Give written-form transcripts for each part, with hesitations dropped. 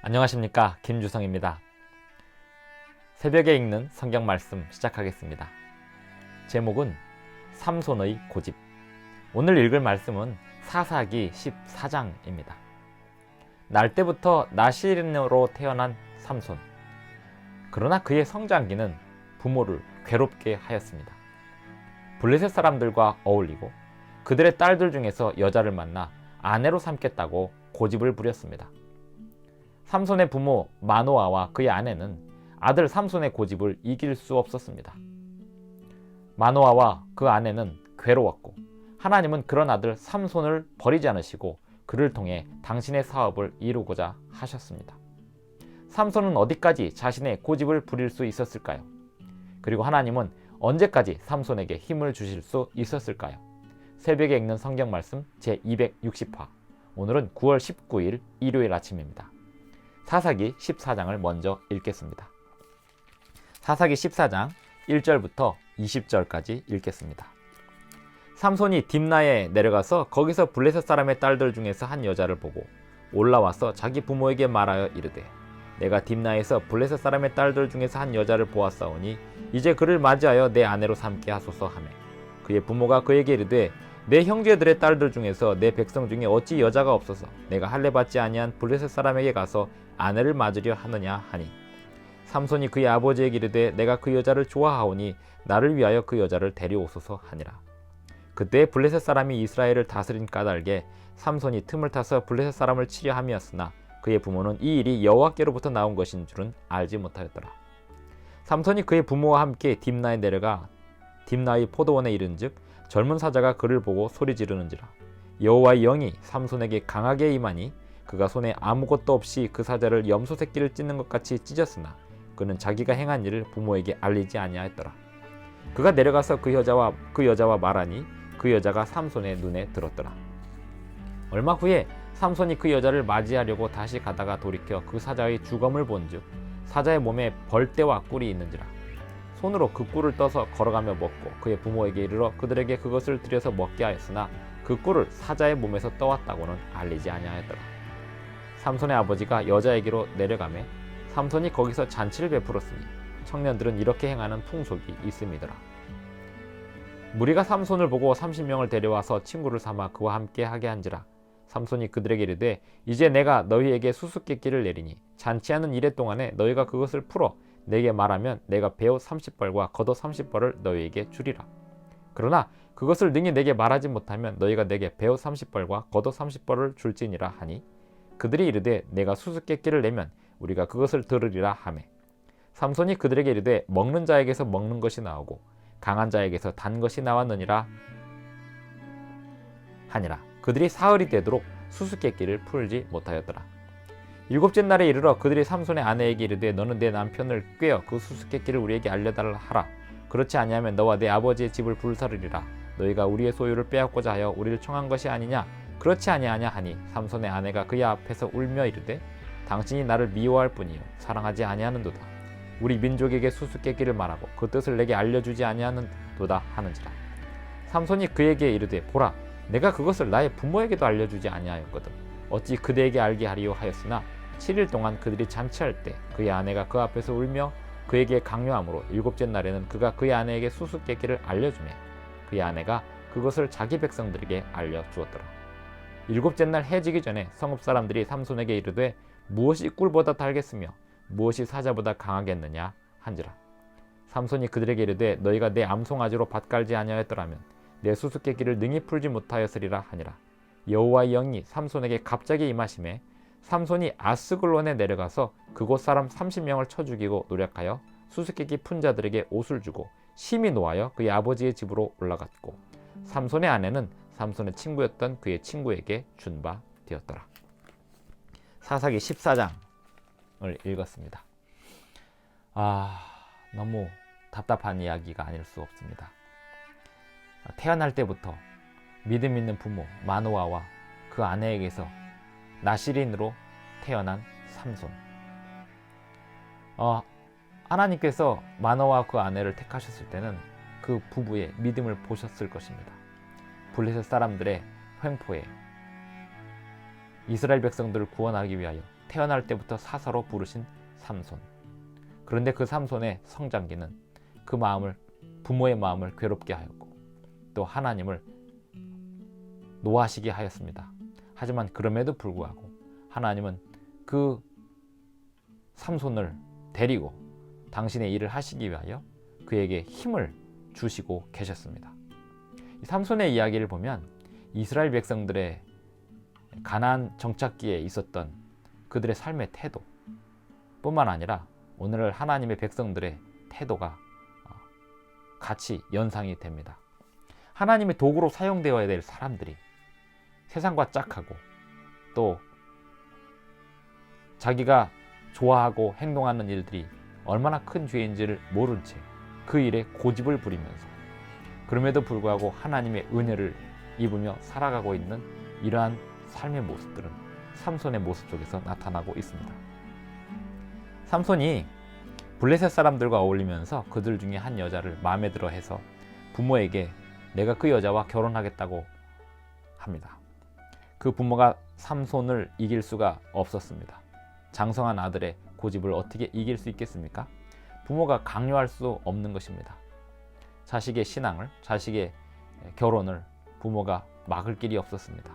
안녕하십니까, 김주성입니다. 새벽에 읽는 성경 말씀 시작하겠습니다. 제목은 삼손의 고집. 오늘 읽을 말씀은 사사기 14장입니다. 날 때부터 나실인으로 태어난 삼손. 그러나 그의 성장기는 부모를 괴롭게 하였습니다. 블레셋 사람들과 어울리고 그들의 딸들 중에서 여자를 만나 아내로 삼겠다고 고집을 부렸습니다. 삼손의 부모 마노아와 그의 아내는 아들 삼손의 고집을 이길 수 없었습니다. 마노아와 그 아내는 괴로웠고 하나님은 그런 아들 삼손을 버리지 않으시고 그를 통해 당신의 사업을 이루고자 하셨습니다. 삼손은 어디까지 자신의 고집을 부릴 수 있었을까요? 그리고 하나님은 언제까지 삼손에게 힘을 주실 수 있었을까요? 새벽에 읽는 성경 말씀 제260화. 오늘은 9월 19일 일요일 아침입니다. 사사기 14장을 먼저 읽겠습니다. 사사기 14장 1절부터 20절까지 읽겠습니다. 삼손이 딥나에 내려가서 거기서 블레셋 사람의 딸들 중에서 한 여자를 보고 올라와서 자기 부모에게 말하여 이르되 내가 딥나에서 블레셋 사람의 딸들 중에서 한 여자를 보았사오니 이제 그를 맞이하여 내 아내로 삼게 하소서 하매 그의 부모가 그에게 이르되 내 형제들의 딸들 중에서 내 백성 중에 어찌 여자가 없어서 내가 할례 받지 아니한 블레셋 사람에게 가서 아내를 맞으려 하느냐 하니 삼손이 그의 아버지에게 이르되 내가 그 여자를 좋아하오니 나를 위하여 그 여자를 데려오소서 하니라. 그때 블레셋 사람이 이스라엘을 다스린 까닭에 삼손이 틈을 타서 블레셋 사람을 치려 함이었으나 그의 부모는 이 일이 여호와께로부터 나온 것인 줄은 알지 못하였더라. 삼손이 그의 부모와 함께 딥나에 내려가 딥나의 포도원에 이른즉 젊은 사자가 그를 보고 소리 지르는지라. 여호와의 영이 삼손에게 강하게 임하니 그가 손에 아무것도 없이 그 사자를 염소 새끼를 찢는 것 같이 찢었으나 그는 자기가 행한 일을 부모에게 알리지 아니하였더라. 그가 내려가서 그 여자와 말하니 그 여자가 삼손의 눈에 들었더라. 얼마 후에 삼손이 그 여자를 맞이하려고 다시 가다가 돌이켜 그 사자의 주검을 본즉 사자의 몸에 벌떼와 꿀이 있는지라. 손으로 그 꿀을 떠서 걸어가며 먹고 그의 부모에게 이르러 그들에게 그것을 들여서 먹게 하였으나 그 꿀을 사자의 몸에서 떠왔다고는 알리지 아니하였더라. 삼손의 아버지가 여자에게로 내려가매 삼손이 거기서 잔치를 베풀었으니 청년들은 이렇게 행하는 풍속이 있음이더라. 무리가 삼손을 보고 30명을 데려와서 친구를 삼아 그와 함께 하게 한지라. 삼손이 그들에게 이르되 이제 내가 너희에게 수수께끼를 내리니 잔치하는 이래 동안에 너희가 그것을 풀어 내게 말하면 내가 베옷 30벌과 겉옷 30벌을 너희에게 주리라. 그러나 그것을 능히 내게 말하지 못하면 너희가 내게 베옷 30벌과 겉옷 30벌을 줄지니라 하니 그들이 이르되 내가 수수께끼를 내면 우리가 그것을 들으리라 하매 삼손이 그들에게 이르되 먹는 자에게서 먹는 것이 나오고 강한 자에게서 단 것이 나왔느니라 하니라. 그들이 사흘이 되도록 수수께끼를 풀지 못하였더라. 일곱째 날에 이르러 그들이 삼손의 아내에게 이르되 너는 내 남편을 꾀어 그 수수께끼를 우리에게 알려달라 하라. 그렇지 아니하면 너와 내 아버지의 집을 불사르리라. 너희가 우리의 소유를 빼앗고자 하여 우리를 청한 것이 아니냐. 그렇지 아니하냐 하니 삼손의 아내가 그의 앞에서 울며 이르되 당신이 나를 미워할 뿐이요 사랑하지 아니하는도다. 우리 민족에게 수수께끼를 말하고 그 뜻을 내게 알려주지 아니하는도다 하는지라. 삼손이 그에게 이르되 보라 내가 그것을 나의 부모에게도 알려주지 아니하였거든. 어찌 그대에게 알게 하리요 하였으나 7일 동안 그들이 잔치할 때 그의 아내가 그 앞에서 울며 그에게 강요함으로 일곱째 날에는 그가 그의 아내에게 수수께끼를 알려주매 그의 아내가 그것을 자기 백성들에게 알려주었더라. 일곱째 날 해지기 전에 성읍 사람들이 삼손에게 이르되 무엇이 꿀보다 달겠으며 무엇이 사자보다 강하겠느냐 한지라. 삼손이 그들에게 이르되 너희가 내 암송아지로 밭갈지 아니하였더라면 내 수수께끼를 능히 풀지 못하였으리라 하니라. 여호와의 영이 삼손에게 갑자기 임하심에 삼손이 아스글론에 내려가서 그곳 사람 30명을 쳐 죽이고 노력하여 수수께끼 푼 자들에게 옷을 주고 심히 노하여 그의 아버지의 집으로 올라갔고 삼손의 아내는 삼손의 친구였던 그의 친구에게 준 바 되었더라. 사사기 14장을 읽었습니다. 너무 답답한 이야기가 아닐 수 없습니다. 태어날 때부터 믿음 있는 부모 마노아와 그 아내에게서 나실인으로 태어난 삼손. 하나님께서 마노아와 그 아내를 택하셨을 때는 그 부부의 믿음을 보셨을 것입니다. 블레셋 사람들의 횡포에 이스라엘 백성들을 구원하기 위하여 태어날 때부터 사사로 부르신 삼손. 그런데 그 삼손의 성장기는 그 마음을, 부모의 마음을 괴롭게 하였고 또 하나님을 노하시게 하였습니다. 하지만 그럼에도 불구하고 하나님은 그 삼손을 데리고 당신의 일을 하시기 위하여 그에게 힘을 주시고 계셨습니다. 이 삼손의 이야기를 보면 이스라엘 백성들의 가나안 정착기에 있었던 그들의 삶의 태도 뿐만 아니라 오늘 하나님의 백성들의 태도가 같이 연상이 됩니다. 하나님의 도구로 사용되어야 될 사람들이 세상과 짝하고 또 자기가 좋아하고 행동하는 일들이 얼마나 큰 죄인지를 모른 채 그 일에 고집을 부리면서 그럼에도 불구하고 하나님의 은혜를 입으며 살아가고 있는 이러한 삶의 모습들은 삼손의 모습 속에서 나타나고 있습니다. 삼손이 블레셋 사람들과 어울리면서 그들 중에 한 여자를 마음에 들어 해서 부모에게 내가 그 여자와 결혼하겠다고 합니다. 그 부모가 삼손을 이길 수가 없었습니다. 장성한 아들의 고집을 어떻게 이길 수 있겠습니까? 부모가 강요할 수 없는 것입니다. 자식의 신앙을, 자식의 결혼을 부모가 막을 길이 없었습니다.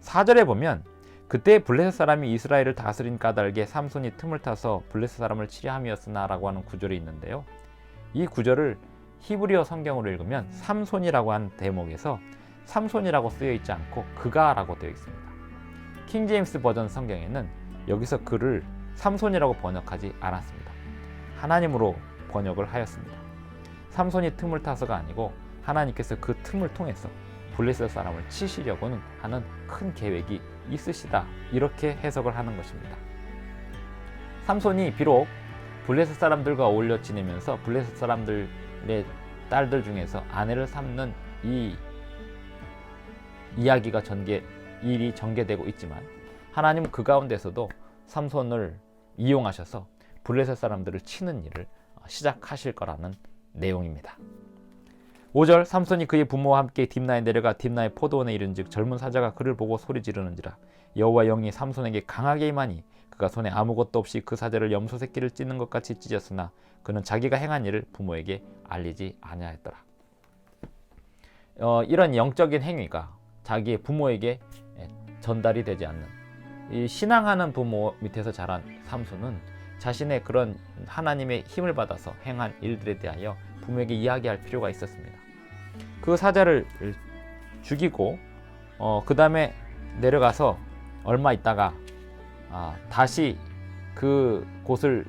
4절에 보면 그때 블레셋 사람이 이스라엘을 다스린 까닭에 삼손이 틈을 타서 블레셋 사람을 치려함이었으나 라고 하는 구절이 있는데요. 이 구절을 히브리어 성경으로 읽으면 삼손이라고 한 대목에서 삼손이라고 쓰여 있지 않고 그가라고 되어 있습니다. 킹제임스 버전 성경에는 여기서 그를 삼손이라고 번역하지 않았습니다. 하나님으로 번역을 하였습니다. 삼손이 틈을 타서가 아니고 하나님께서 그 틈을 통해서 블레셋 사람을 치시려고는 하는 큰 계획이 있으시다, 이렇게 해석을 하는 것입니다. 삼손이 비록 블레셋 사람들과 어울려 지내면서 블레셋 사람들의 딸들 중에서 아내를 삼는 이 이야기가 일이 전개되고 있지만 하나님은 그 가운데서도 삼손을 이용하셔서 블레셋 사람들을 치는 일을 시작하실 거라는 내용입니다. 5절 삼손이 그의 부모와 함께 딥나에 내려가 딥나의 포도원에 이른즉 젊은 사자가 그를 보고 소리 지르는지라 여호와 영이 삼손에게 강하게 임하니 그가 손에 아무것도 없이 그 사자를 염소 새끼를 찢는 것 같이 찢었으나 그는 자기가 행한 일을 부모에게 알리지 아니하였더라. 이런 영적인 행위가 자기의 부모에게 전달이 되지 않는, 이 신앙하는 부모 밑에서 자란 삼손은 자신의 그런 하나님의 힘을 받아서 행한 일들에 대하여 부모에게 이야기할 필요가 있었습니다. 그 사자를 죽이고 그 다음에 내려가서 얼마 있다가 다시 그 곳을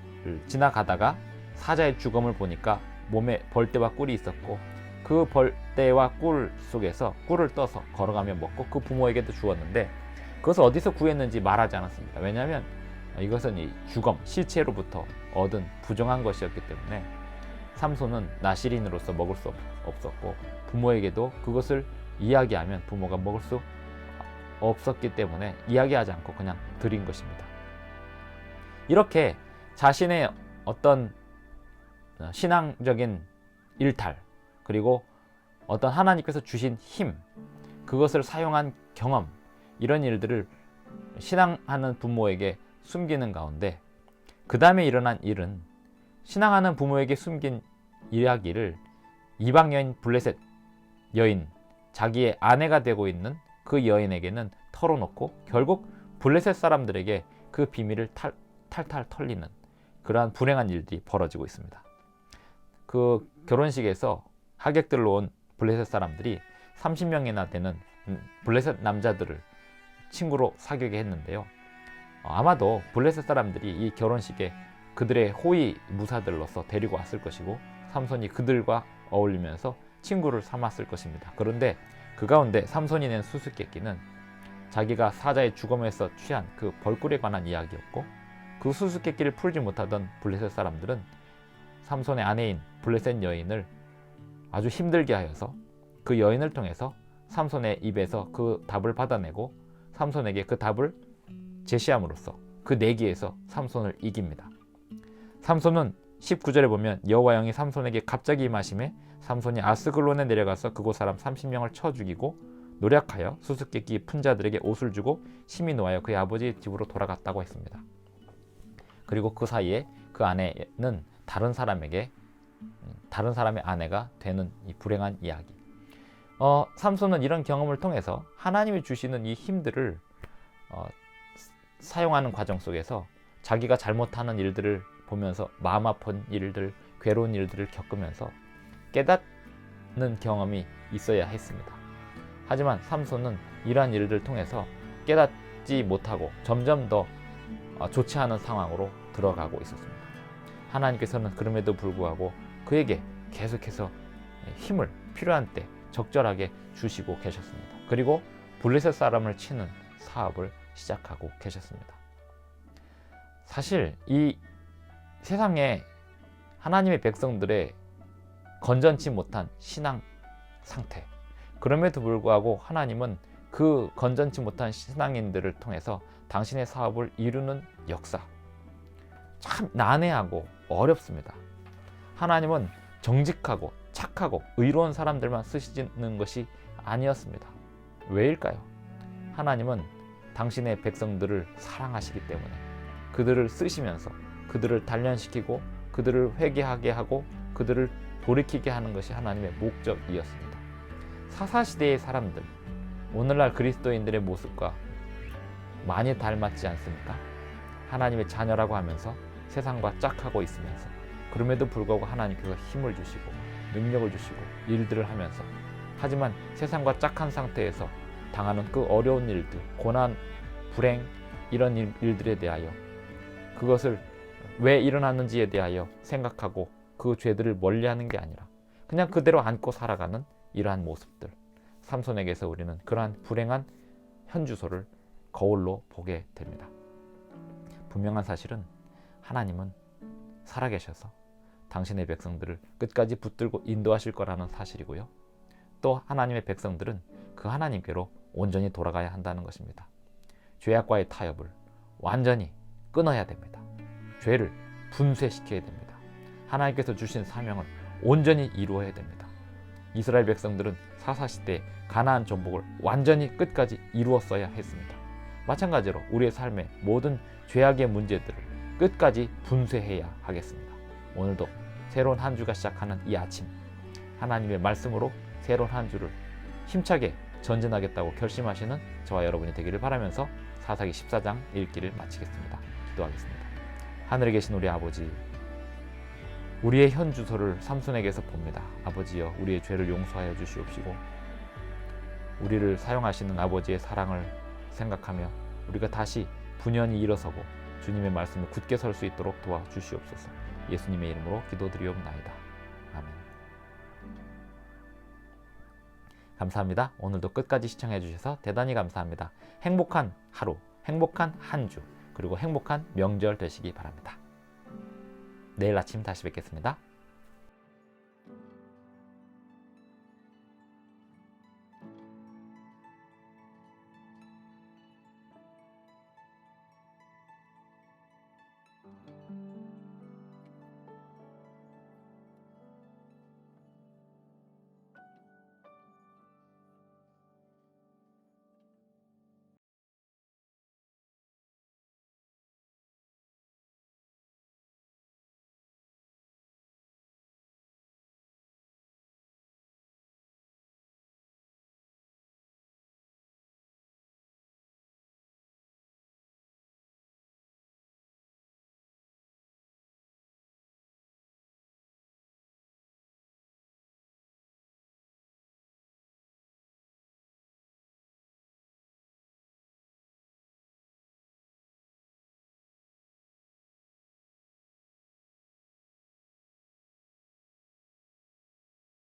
지나가다가 사자의 죽음을 보니까 몸에 벌떼와 꿀이 있었고 그 벌떼와 꿀 속에서 꿀을 떠서 걸어가며 먹고 그 부모에게도 주었는데 그것을 어디서 구했는지 말하지 않았습니다. 왜냐하면 이것은 이 죽음, 시체로부터 얻은 부정한 것이었기 때문에 삼손은 나실인으로서 먹을 수 없었고 부모에게도 그것을 이야기하면 부모가 먹을 수 없었기 때문에 이야기하지 않고 그냥 드린 것입니다. 이렇게 자신의 어떤 신앙적인 일탈, 그리고 어떤 하나님께서 주신 힘, 그것을 사용한 경험, 이런 일들을 신앙하는 부모에게 숨기는 가운데 그 다음에 일어난 일은 신앙하는 부모에게 숨긴 이야기를 이방 여인 블레셋 여인, 자기의 아내가 되고 있는 그 여인에게는 털어놓고 결국 블레셋 사람들에게 그 비밀을 탈탈 털리는 그러한 불행한 일들이 벌어지고 있습니다. 그 결혼식에서 하객들로 온 블레셋 사람들이 30명이나 되는 블레셋 남자들을 친구로 사귀게 했는데요. 아마도 블레셋 사람들이 이 결혼식에 그들의 호위 무사들로서 데리고 왔을 것이고 삼손이 그들과 어울리면서 친구를 삼았을 것입니다. 그런데 그 가운데 삼손이 낸 수수께끼는 자기가 사자의 죽음에서 취한 그 벌꿀에 관한 이야기였고 그 수수께끼를 풀지 못하던 블레셋 사람들은 삼손의 아내인 블레셋 여인을 아주 힘들게 하여서 그 여인을 통해서 삼손의 입에서 그 답을 받아내고 삼손에게 그 답을 제시함으로써 그 내기에서 삼손을 이깁니다. 삼손은 19절에 보면 여호와 영이 삼손에게 갑자기 임하심에 삼손이 아스글론에 내려가서 그곳 사람 30명을 쳐 죽이고 노력하여 수수께끼 푼 자들에게 옷을 주고 심히 노하여 그의 아버지 집으로 돌아갔다고 했습니다. 그리고 그 사이에 그 아내는 다른 사람의 아내가 되는 이 불행한 이야기. 삼손은 이런 경험을 통해서 하나님이 주시는 이 힘들을 사용하는 과정 속에서 자기가 잘못하는 일들을 보면서 마음 아픈 일들, 괴로운 일들을 겪으면서 깨닫는 경험이 있어야 했습니다. 하지만 삼손은 이러한 일들을 통해서 깨닫지 못하고 점점 더 좋지 않은 상황으로 들어가고 있었습니다. 하나님께서는 그럼에도 불구하고 그에게 계속해서 힘을 필요한 때 적절하게 주시고 계셨습니다. 그리고 블레셋 사람을 치는 사업을 시작하고 계셨습니다. 사실 이 세상에 하나님의 백성들의 건전치 못한 신앙 상태, 그럼에도 불구하고 하나님은 그 건전치 못한 신앙인들을 통해서 당신의 사업을 이루는 역사, 참 난해하고 어렵습니다. 하나님은 정직하고 착하고 의로운 사람들만 쓰시는 것이 아니었습니다. 왜일까요? 하나님은 당신의 백성들을 사랑하시기 때문에 그들을 쓰시면서 그들을 단련시키고 그들을 회개하게 하고 그들을 돌이키게 하는 것이 하나님의 목적이었습니다. 사사시대의 사람들, 오늘날 그리스도인들의 모습과 많이 닮았지 않습니까? 하나님의 자녀라고 하면서 세상과 짝하고 있으면서 그럼에도 불구하고 하나님께서 힘을 주시고 능력을 주시고 일들을 하면서, 하지만 세상과 짝한 상태에서 당하는 그 어려운 일들, 고난, 불행, 이런 일들에 대하여 그것을 왜 일어났는지에 대하여 생각하고 그 죄들을 멀리하는 게 아니라 그냥 그대로 안고 살아가는 이러한 모습들, 삼손에게서 우리는 그러한 불행한 현주소를 거울로 보게 됩니다. 분명한 사실은 하나님은 살아계셔서 당신의 백성들을 끝까지 붙들고 인도하실 거라는 사실이고요. 또 하나님의 백성들은 그 하나님께로 온전히 돌아가야 한다는 것입니다. 죄악과의 타협을 완전히 끊어야 됩니다. 죄를 분쇄시켜야 됩니다. 하나님께서 주신 사명을 온전히 이루어야 됩니다. 이스라엘 백성들은 사사시대에 가나안 정복을 완전히 끝까지 이루었어야 했습니다. 마찬가지로 우리의 삶의 모든 죄악의 문제들을 끝까지 분쇄해야 하겠습니다. 오늘도 새로운 한 주가 시작하는 이 아침, 하나님의 말씀으로 새로운 한 주를 힘차게 전진하겠다고 결심하시는 저와 여러분이 되기를 바라면서 사사기 14장 읽기를 마치겠습니다. 기도하겠습니다. 하늘에 계신 우리 아버지, 우리의 현 주소를 삼손에게서 봅니다. 아버지여, 우리의 죄를 용서하여 주시옵시고 우리를 사용하시는 아버지의 사랑을 생각하며 우리가 다시 분연히 일어서고 주님의 말씀에 굳게 설 수 있도록 도와주시옵소서. 예수님의 이름으로 기도드리옵나이다. 아멘. 감사합니다. 오늘도 끝까지 시청해 주셔서 대단히 감사합니다. 행복한 하루, 행복한 한 주, 그리고 행복한 명절 되시기 바랍니다. 내일 아침 다시 뵙겠습니다.